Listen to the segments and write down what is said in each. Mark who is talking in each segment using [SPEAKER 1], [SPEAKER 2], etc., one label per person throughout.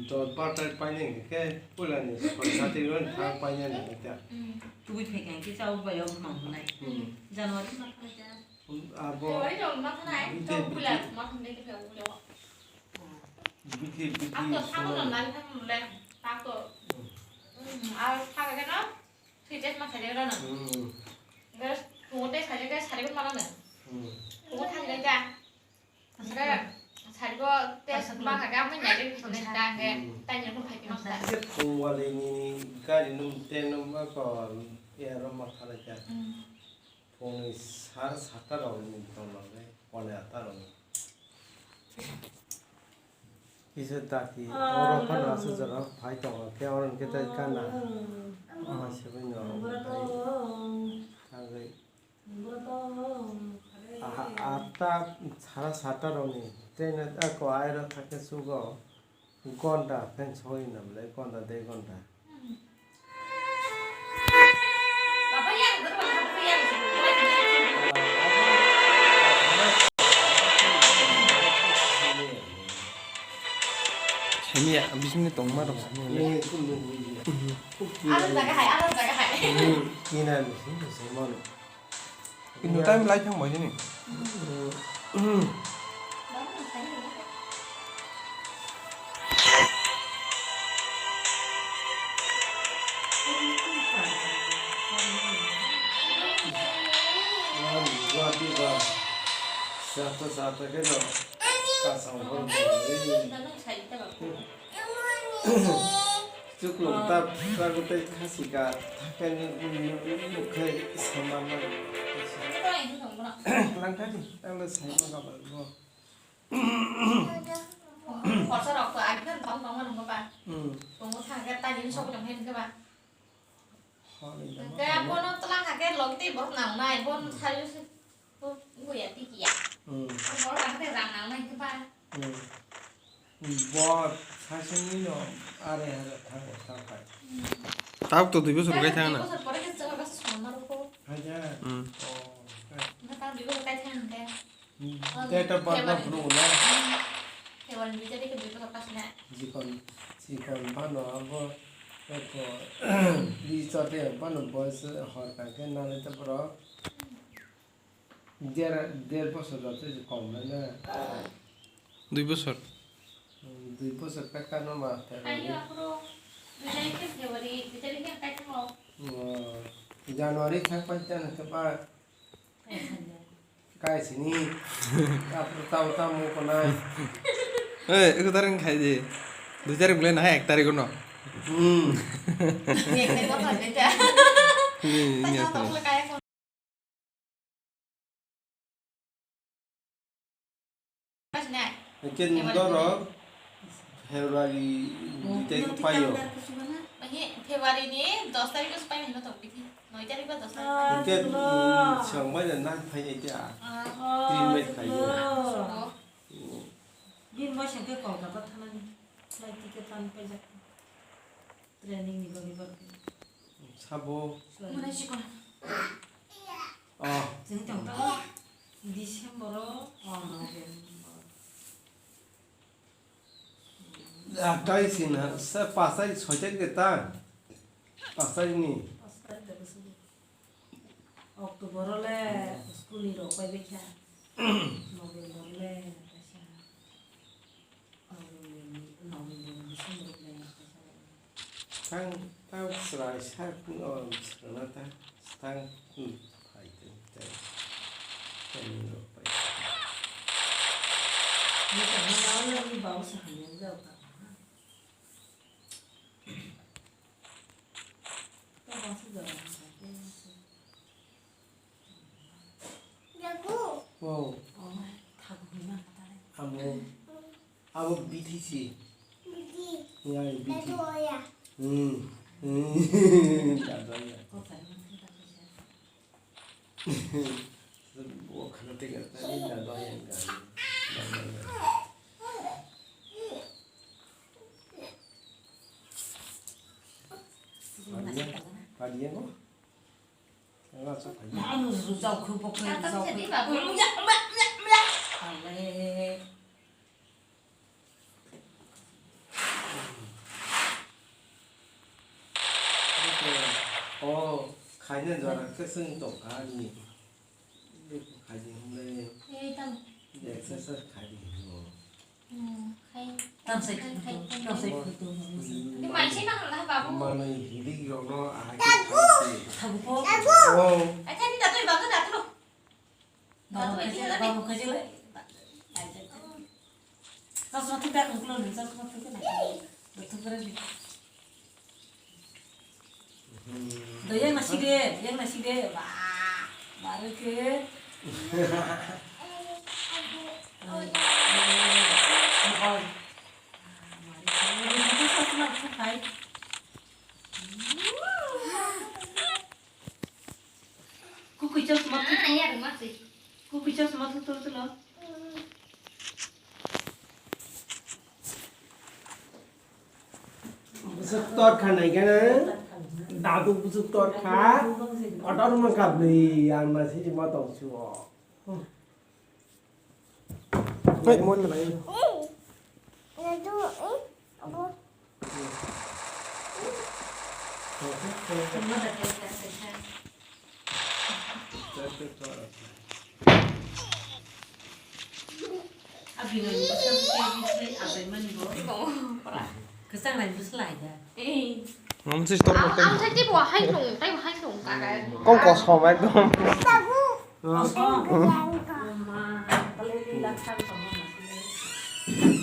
[SPEAKER 1] 저 빠따 빠이는 게 뿔라니 사티는 다 빠이는 거다.
[SPEAKER 2] Tôi phải cái rau bèo mỏng này. Ra nó rất mắc thôi cha.
[SPEAKER 1] 아
[SPEAKER 3] Cái
[SPEAKER 1] 뭐
[SPEAKER 3] ấy rồi mất thế này, cho bây giờ mất thằng đây cái phải uống được.
[SPEAKER 1] 밑에
[SPEAKER 3] 아, 또 사고 전날 했는데 딱 또. 아, 사가 cái nó thì chết mà phải đi ra nè. Cái cũng có xài cái xài cái mà nè. cũng có thằng đây cha. cái xài cái test mà cái mới nhảy đi này cha cái tay nhảy không phải cái nó xài.
[SPEAKER 1] 이제 봉와리니 가리는 때는 막거 얘로 막 하라자. 봉이 사따라고 있는 건데 원래 따로. 이제 딱히 어로 하나서 저러 파이터 개월은 그때 간나. 아 세븐요. 당그 아따 사라 사따로니 때는 아고 아이로 타게 쓰고 건다 펜 소리 남래 건다 대 건다.
[SPEAKER 3] Bapak yang betul bapak yang
[SPEAKER 4] 재미야 미신이 너무 맛없어.
[SPEAKER 1] 예, 끊는 거지.
[SPEAKER 3] ăn là cái hải ăn là cái hải.
[SPEAKER 1] 이날 무슨 세먼.
[SPEAKER 4] 이거 타임 라이트 한 뭐지?
[SPEAKER 1] 와비가 사타 그래서 가서 뭐
[SPEAKER 3] 나는 잘 있다 봐.
[SPEAKER 1] 조금 딱 그때 가시가 타ken 그 사람만
[SPEAKER 3] cái này không懂đâu.
[SPEAKER 1] 랑까지 땅을 살만 가봐
[SPEAKER 3] Họ sao đọc của anh cứ bóng bóng vào các bạn. Cũng có thằng cái tay đến sâu trong hen các bạn. Cái bọn nó tăng hàng cái lồng tim bọn nào này bọn thay người ở tí gì ạ? Có là cái rằng nào này các bạn.
[SPEAKER 1] 뭐 사실은요 아래 하고 다
[SPEAKER 4] 다음부터 너 이것으로 가야 하나?
[SPEAKER 3] Có thật có cái sơ bác sống nó đâu cô.
[SPEAKER 1] 하자.
[SPEAKER 3] Nó tao đi có tay thằng đây.
[SPEAKER 1] 데이터 받나 부르구나.
[SPEAKER 3] 대원 미자리 그 밀고 갔다시네.
[SPEAKER 1] 지건 반어하고 그 리서트 반어 보스 허가게 나는 때부터 될 버서도 이제 검면은
[SPEAKER 4] 2বছর
[SPEAKER 1] 2버서 깎아놓은 것
[SPEAKER 3] Ayo
[SPEAKER 1] 같아.
[SPEAKER 3] aku mija리 그 대원이 미자리 그냥 tay thằng lo.
[SPEAKER 1] 자누아리 상반자는 그봐 까이시니 앞으로 따오 먹거나
[SPEAKER 4] 에 이거 다른 가야지. 너 자리 몰래 나 액다리구나.
[SPEAKER 3] Nghe cái đó rồi đấy cha.
[SPEAKER 4] 니
[SPEAKER 3] Tay sao
[SPEAKER 4] 니
[SPEAKER 3] tao là cái không? Bác này.
[SPEAKER 1] ken도로 페브라리 밑에 파요.
[SPEAKER 3] Ini Februari ini 10 tarik ke supaya minum topik. Noi tarik ke 10 tarik.
[SPEAKER 1] 이게 정말 난 파이자. 드림메이트 파요.
[SPEAKER 2] Đi mua sang cái cầu đó có thằng này. Lại thì cái thằng bây giờ training đi vào
[SPEAKER 1] 사보.
[SPEAKER 3] Mana sih kon?
[SPEAKER 2] 지금 정도 디셈버로
[SPEAKER 1] 아까이시나 사 파사이 소재겠다. 파사이니.
[SPEAKER 2] 어크토버로래 스쿨이로 빠이베차 노베르버로래
[SPEAKER 1] 탕 스라이 샤군 스라나타 탕 파이트 때. 땡로 파이트.
[SPEAKER 2] nhưng mà nó đi bảo sản nhân giàu cả các bác sĩ giờ
[SPEAKER 1] 오.
[SPEAKER 2] 다 그만 갖다 내
[SPEAKER 1] 아무 BTC. 야 BT.
[SPEAKER 3] Tôi
[SPEAKER 1] 나도야.
[SPEAKER 2] có phải không chúng ta
[SPEAKER 1] 뭐 그럴 때가 있다니 나도야 인가. 바디에 뭐? 내가 저 바디.
[SPEAKER 2] ăn rau cứ bọc lên
[SPEAKER 3] tao
[SPEAKER 2] rau
[SPEAKER 3] sẽ
[SPEAKER 2] cứ
[SPEAKER 3] đi vào buổi
[SPEAKER 2] à lê
[SPEAKER 1] खाइ는 जरा कैसे तो खानी ये खाई हमले
[SPEAKER 3] Ê, tâm.
[SPEAKER 1] ये एक्सरसाइज खाई हो
[SPEAKER 3] Hay.
[SPEAKER 2] Tam sai tu, tam sai tu.
[SPEAKER 3] Nhưng mày sẽ năng là bà
[SPEAKER 1] mà
[SPEAKER 3] bu.
[SPEAKER 1] này đi rồi nó ai cũng खाई
[SPEAKER 2] Tahu po.
[SPEAKER 1] wow
[SPEAKER 3] Ai thấy đi đặt tôi vào cái đặt luôn.
[SPEAKER 2] Bawa kerja le. Kau semua tu dah keluar ni, kau semua tu kan. Betul berani. Dah yang nasi deh, wah, baru ke. Kuku hijau semua tu,
[SPEAKER 3] À, ya, đừng mắc gì.
[SPEAKER 2] kuku hijau semua tu tu loh.
[SPEAKER 1] Bớt tọt khăn này cái nữa đào tu bớt tọt khá ở đó nó gặp gì ăn mà sẽ chỉ bao tổng chùa
[SPEAKER 4] Wait, muốn là này.
[SPEAKER 2] Semua dah terlihat sehat. Abi nak pasal kita apa mana bo? Kesang lain tu selai dah.
[SPEAKER 3] Ê.
[SPEAKER 4] Không thích tốt một
[SPEAKER 3] Ông thấy cái bò hay thùng, tay bò hay thùng cả cái.
[SPEAKER 4] Con có sò vách không?
[SPEAKER 2] Kosong. Mama, kalau tidak kan sama masih.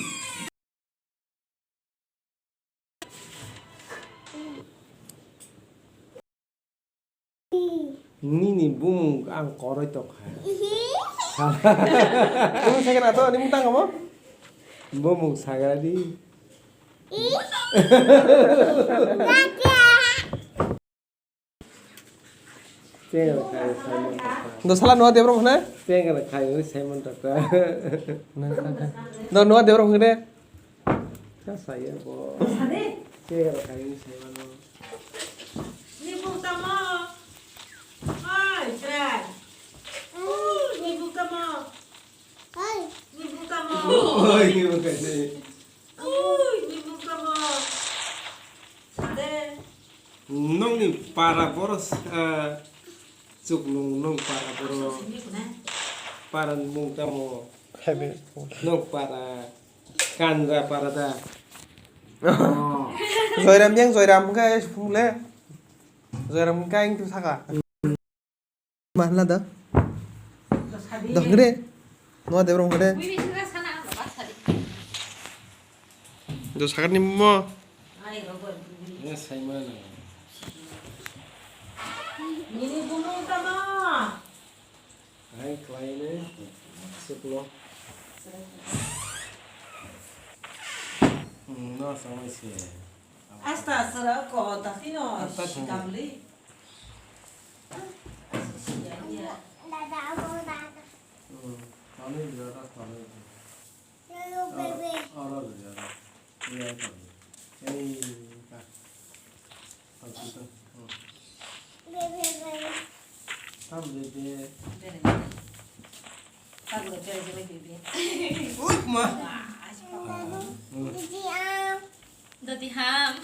[SPEAKER 1] 니니 뭉 ăn có rồi tộc hả
[SPEAKER 4] Kamu sakit atau ini muntah kamu?
[SPEAKER 1] 뭉 사가 đi 땡을 가요 살만 닦아
[SPEAKER 4] Ndo salah nuat dia bro mana?
[SPEAKER 1] 땡을 가요 살만 닦아
[SPEAKER 4] Ndo nuat dia bro mana?
[SPEAKER 1] 자 saya 뭐
[SPEAKER 2] Sade.
[SPEAKER 1] 땡을 가요 살만
[SPEAKER 2] Ni buka mo. Ay, try. Ni buka mo. Ni buka mo.
[SPEAKER 1] ôi như một cái gì
[SPEAKER 2] Ni buka mo. Sade.
[SPEAKER 1] nông ni para boros chụp nông para boros
[SPEAKER 2] Sini pun eh.
[SPEAKER 1] para mung tamo
[SPEAKER 4] Heavy.
[SPEAKER 1] nông para can ra para da
[SPEAKER 4] Rồi làm nhang rồi làm cái phun lẽ. Rồi làm cái anh tu saka. Mà là đó.
[SPEAKER 2] Sade.
[SPEAKER 4] Đó cái đấy. Nuat dia bro cái đấy.
[SPEAKER 3] Quý vị chúng ta sang nào bắt thật đi.
[SPEAKER 4] Ndo sakit ni mo.
[SPEAKER 2] Ay, robot.
[SPEAKER 1] ini 살만
[SPEAKER 2] Ni buka mo.
[SPEAKER 1] hai kleine sepuluh nó xong rồi xìa
[SPEAKER 2] Asta sera ko tapi no.
[SPEAKER 1] Atas ni.
[SPEAKER 2] Kabli. Ya.
[SPEAKER 1] nó đi giờ đó còn ở đó giờ đó đi ăn còn cái cả còn chút thôi thăm về về
[SPEAKER 2] Tak boleh kerja lagi dia.
[SPEAKER 1] ui mà
[SPEAKER 3] Đợt thì ham.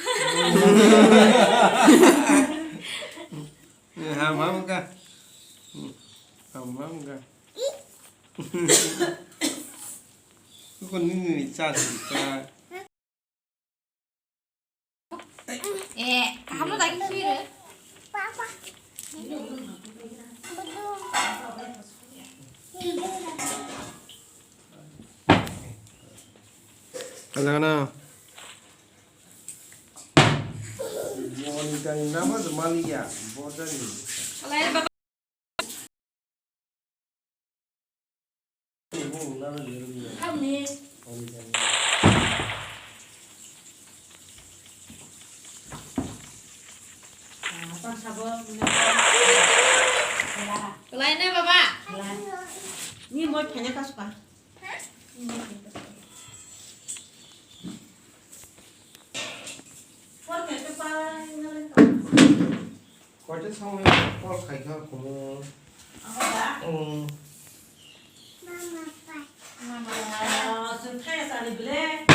[SPEAKER 1] ham ham cả ham cả con người cha gì ta
[SPEAKER 3] Ê, không có đánh suy nữa.
[SPEAKER 4] Kadang-kadang.
[SPEAKER 1] wanita ini nama Somalia bosan ini
[SPEAKER 3] Lấy bà
[SPEAKER 1] ibu nama dia
[SPEAKER 2] Kamu ni.
[SPEAKER 1] wanita ini
[SPEAKER 2] Apa sabar?
[SPEAKER 3] lấy nè bà bà.
[SPEAKER 2] Ni mau tanya kau suka? Porque tu
[SPEAKER 1] có chất xong rồi có khai khá cũng
[SPEAKER 2] Mama. Mama. Sudah saya sari beli.